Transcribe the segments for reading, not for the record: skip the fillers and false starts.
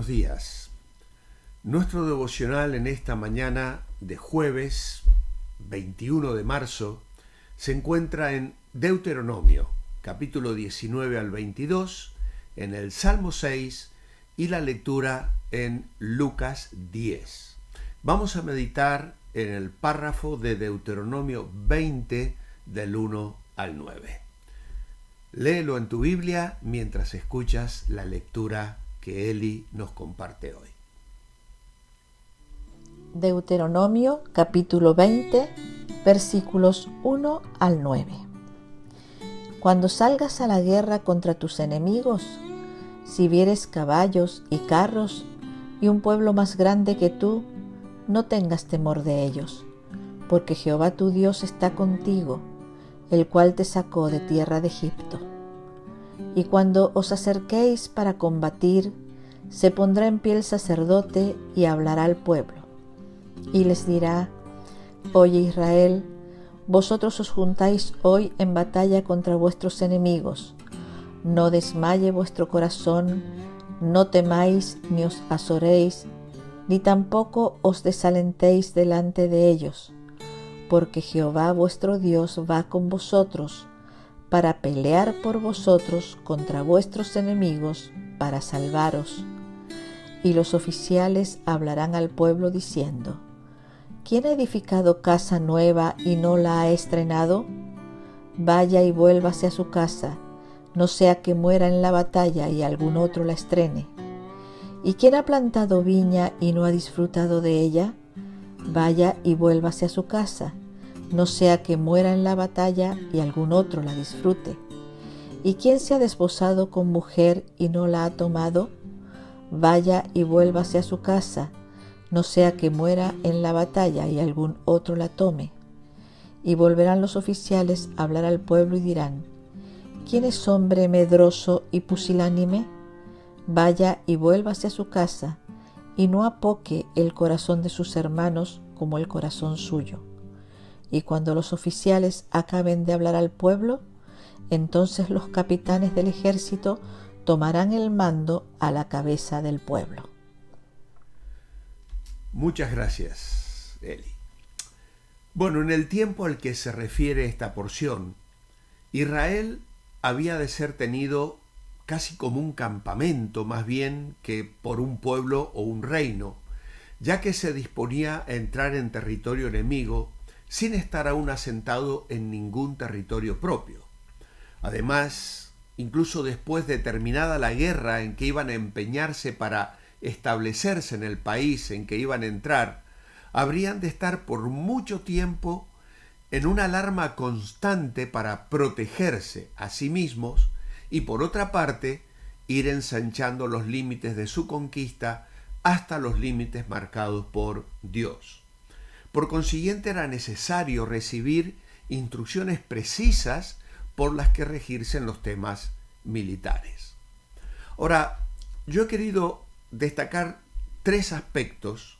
días. Nuestro devocional en esta mañana de jueves 21 de marzo se encuentra en Deuteronomio, capítulo 19 al 22, en el Salmo 6 y la lectura en Lucas 10. Vamos a meditar en el párrafo de Deuteronomio 20 del 1 al 9. Léelo en tu Biblia mientras escuchas la lectura que Eli nos comparte hoy. Deuteronomio capítulo 20, versículos 1 al 9. Cuando salgas a la guerra contra tus enemigos, si vieres caballos y carros y un pueblo más grande que tú, no tengas temor de ellos, porque Jehová tu Dios está contigo, el cual te sacó de tierra de Egipto. Y cuando os acerquéis para combatir, se pondrá en pie el sacerdote y hablará al pueblo. Y les dirá: Oye Israel, vosotros os juntáis hoy en batalla contra vuestros enemigos. No desmaye vuestro corazón, no temáis ni os azoréis, ni tampoco os desalentéis delante de ellos, porque Jehová vuestro Dios va con vosotros para pelear por vosotros contra vuestros enemigos, para salvaros. Y los oficiales hablarán al pueblo diciendo: ¿Quién ha edificado casa nueva y no la ha estrenado? Vaya y vuélvase a su casa, no sea que muera en la batalla y algún otro la estrene. ¿Y quién ha plantado viña y no ha disfrutado de ella? Vaya y vuélvase a su casa, no sea que muera en la batalla y algún otro la disfrute. ¿Y quién se ha desposado con mujer y no la ha tomado? Vaya y vuélvase a su casa, no sea que muera en la batalla y algún otro la tome. Y volverán los oficiales a hablar al pueblo y dirán: ¿Quién es hombre medroso y pusilánime? Vaya y vuélvase a su casa, y no apoque el corazón de sus hermanos como el corazón suyo. Y cuando los oficiales acaben de hablar al pueblo, entonces los capitanes del ejército tomarán el mando a la cabeza del pueblo. Muchas gracias, Eli. Bueno, en el tiempo al que se refiere esta porción, Israel había de ser tenido casi como un campamento, más bien que por un pueblo o un reino, ya que se disponía a entrar en territorio enemigo sin estar aún asentado en ningún territorio propio. Además, incluso después de terminada la guerra en que iban a empeñarse para establecerse en el país en que iban a entrar, habrían de estar por mucho tiempo en una alarma constante para protegerse a sí mismos y, por otra parte, ir ensanchando los límites de su conquista hasta los límites marcados por Dios. Por consiguiente, era necesario recibir instrucciones precisas por las que regirse en los temas militares. Ahora, yo he querido destacar tres aspectos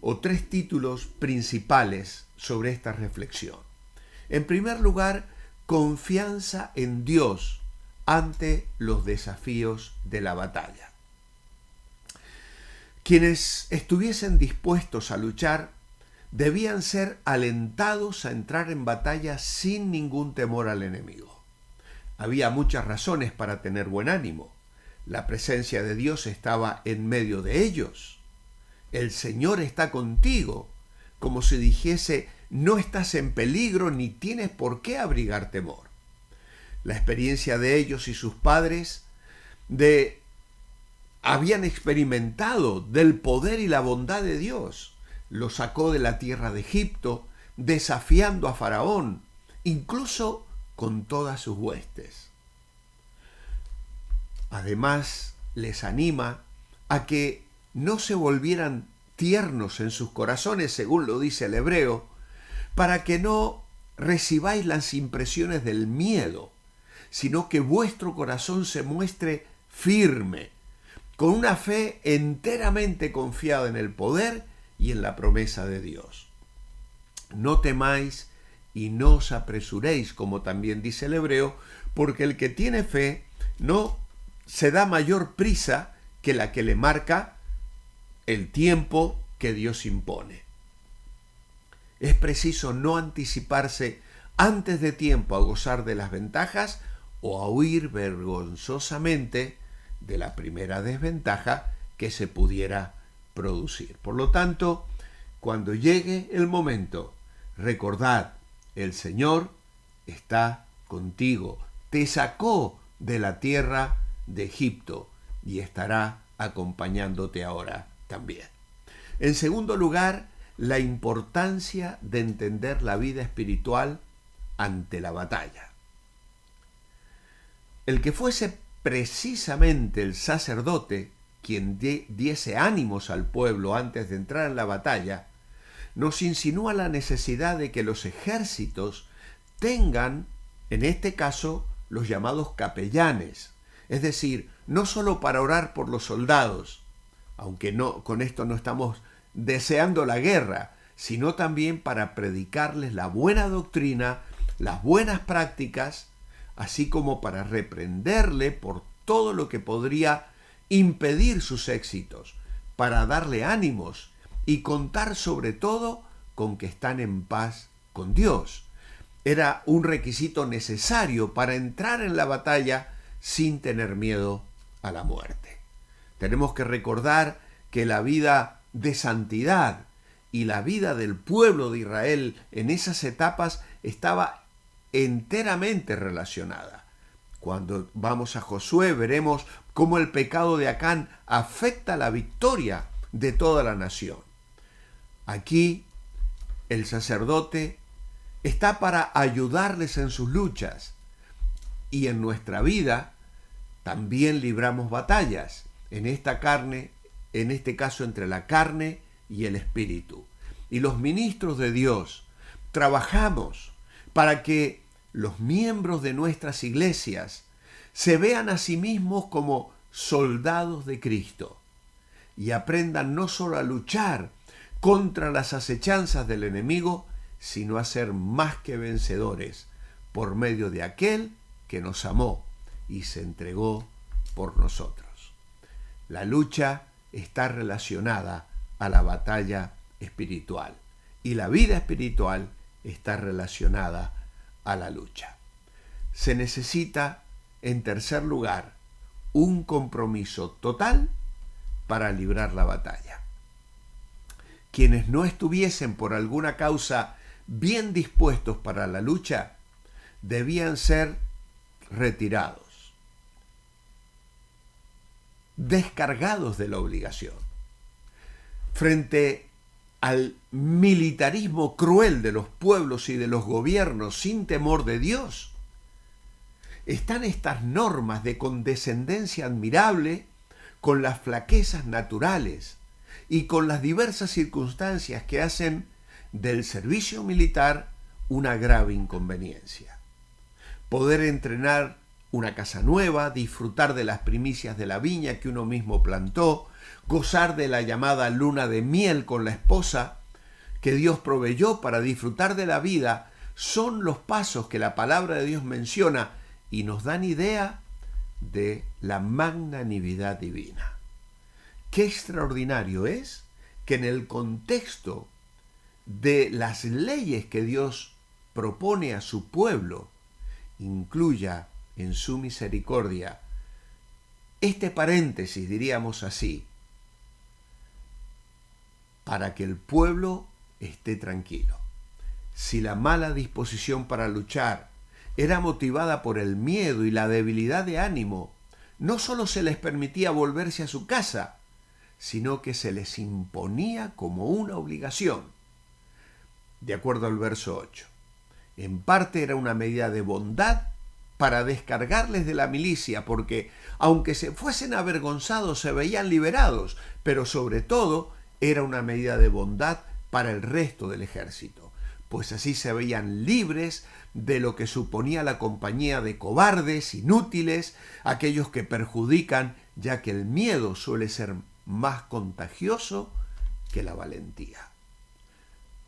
o tres títulos principales sobre esta reflexión. En primer lugar, confianza en Dios ante los desafíos de la batalla. Quienes estuviesen dispuestos a luchar debían ser alentados a entrar en batalla sin ningún temor al enemigo. Había muchas razones para tener buen ánimo. La presencia de Dios estaba en medio de ellos. El Señor está contigo, como si dijese: no estás en peligro ni tienes por qué abrigar temor. La experiencia de ellos y sus padres habían experimentado del poder y la bondad de Dios. Los sacó de la tierra de Egipto, desafiando a Faraón, incluso con todas sus huestes. Además, les anima a que no se volvieran tiernos en sus corazones, según lo dice el hebreo, para que no recibáis las impresiones del miedo, sino que vuestro corazón se muestre firme, con una fe enteramente confiada en el poder y en la promesa de Dios. No temáis y no os apresuréis, como también dice el hebreo, porque el que tiene fe no se da mayor prisa que la que le marca el tiempo que Dios impone. Es preciso no anticiparse antes de tiempo a gozar de las ventajas o a huir vergonzosamente de la primera desventaja que se pudiera producir. Por lo tanto, cuando llegue el momento, recordad, el Señor está contigo, te sacó de la tierra de Egipto y estará acompañándote ahora también. En segundo lugar, la importancia de entender la vida espiritual ante la batalla. El que fuese precisamente el sacerdote quien diese ánimos al pueblo antes de entrar en la batalla, nos insinúa la necesidad de que los ejércitos tengan, en este caso, los llamados capellanes, es decir, no solo para orar por los soldados, aunque no, con esto no estamos deseando la guerra, sino también para predicarles la buena doctrina, las buenas prácticas, así como para reprenderle por todo lo que podría impedir sus éxitos, para darle ánimos y contar sobre todo con que están en paz con Dios. Era un requisito necesario para entrar en la batalla sin tener miedo a la muerte. Tenemos que recordar que la vida de santidad y la vida del pueblo de Israel en esas etapas estaba enteramente relacionada. Cuando vamos a Josué veremos cómo el pecado de Acán afecta la victoria de toda la nación. Aquí el sacerdote está para ayudarles en sus luchas y en nuestra vida también libramos batallas, en esta carne, en este caso entre la carne y el espíritu. Y los ministros de Dios trabajamos para que los miembros de nuestras iglesias se vean a sí mismos como soldados de Cristo y aprendan no solo a luchar contra las acechanzas del enemigo, sino a ser más que vencedores por medio de aquel que nos amó y se entregó por nosotros. La lucha está relacionada a la batalla espiritual y la vida espiritual está relacionada a la lucha. Se necesita, en tercer lugar, un compromiso total para librar la batalla. Quienes no estuviesen por alguna causa bien dispuestos para la lucha, debían ser retirados, descargados de la obligación. Frente al militarismo cruel de los pueblos y de los gobiernos sin temor de Dios, están estas normas de condescendencia admirable con las flaquezas naturales y con las diversas circunstancias que hacen del servicio militar una grave inconveniencia. Poder entrenar una casa nueva, disfrutar de las primicias de la viña que uno mismo plantó, gozar de la llamada luna de miel con la esposa que Dios proveyó para disfrutar de la vida, son los pasos que la palabra de Dios menciona y nos dan idea de la magnanimidad divina. Qué extraordinario es que en el contexto de las leyes que Dios propone a su pueblo, incluya en su misericordia este paréntesis, diríamos así, para que el pueblo esté tranquilo. Si la mala disposición para luchar era motivada por el miedo y la debilidad de ánimo, no solo se les permitía volverse a su casa, sino que se les imponía como una obligación. De acuerdo al verso 8, en parte era una medida de bondad para descargarles de la milicia, porque aunque se fuesen avergonzados se veían liberados, pero sobre todo era una medida de bondad para el resto del ejército, pues así se veían libres de lo que suponía la compañía de cobardes, inútiles, aquellos que perjudican, ya que el miedo suele ser más contagioso que la valentía.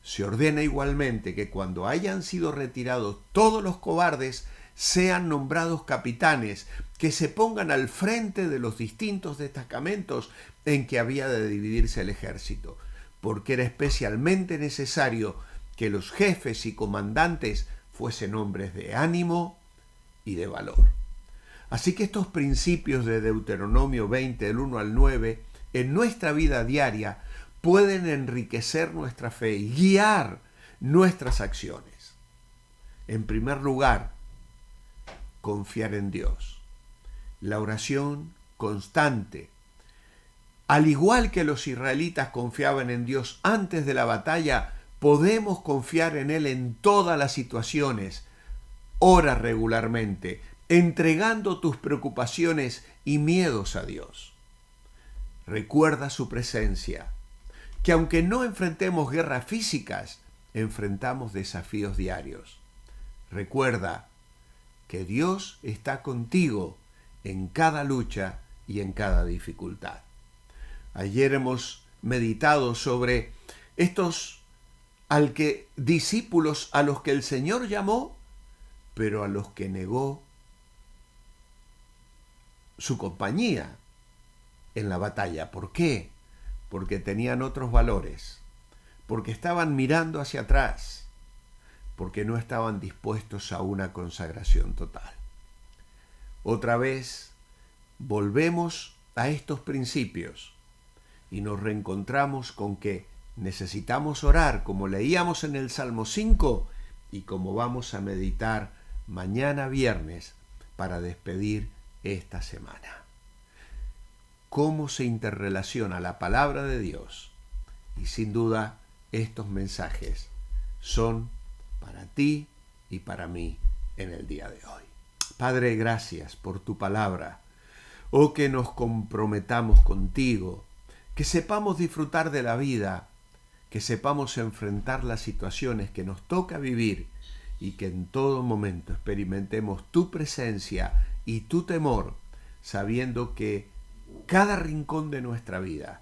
Se ordena igualmente que cuando hayan sido retirados todos los cobardes, sean nombrados capitanes, que se pongan al frente de los distintos destacamentos en que había de dividirse el ejército, porque era especialmente necesario que los jefes y comandantes fuesen hombres de ánimo y de valor. Así que estos principios de Deuteronomio 20, del 1 al 9, en nuestra vida diaria pueden enriquecer nuestra fe y guiar nuestras acciones. En primer lugar, confiar en Dios. La oración constante. Al igual que los israelitas confiaban en Dios antes de la batalla, podemos confiar en Él en todas las situaciones. Ora regularmente, entregando tus preocupaciones y miedos a Dios. Recuerda su presencia, que aunque no enfrentemos guerras físicas, enfrentamos desafíos diarios. Recuerda que Dios está contigo en cada lucha y en cada dificultad. Ayer hemos meditado sobre estos discípulos a los que el Señor llamó, pero a los que negó su compañía en la batalla. ¿Por qué? Porque tenían otros valores, porque estaban mirando hacia atrás, porque no estaban dispuestos a una consagración total. Otra vez volvemos a estos principios y nos reencontramos con que necesitamos orar, como leíamos en el Salmo 5 y como vamos a meditar mañana viernes para despedir esta semana. ¿Cómo se interrelaciona la palabra de Dios? Y sin duda estos mensajes son para ti y para mí en el día de hoy. Padre, gracias por tu palabra. Oh, que nos comprometamos contigo, que sepamos disfrutar de la vida, que sepamos enfrentar las situaciones que nos toca vivir y que en todo momento experimentemos tu presencia y tu temor, sabiendo que cada rincón de nuestra vida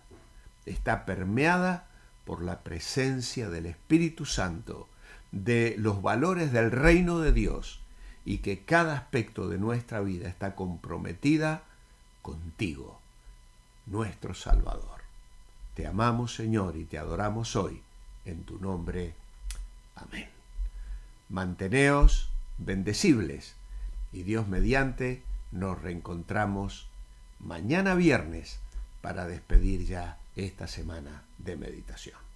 está permeada por la presencia del Espíritu Santo, de los valores del reino de Dios, y que cada aspecto de nuestra vida está comprometida contigo, nuestro Salvador. Te amamos, Señor, y te adoramos hoy, en tu nombre. Amén. Manteneos bendecibles, y Dios mediante nos reencontramos mañana viernes para despedir ya esta semana de meditación.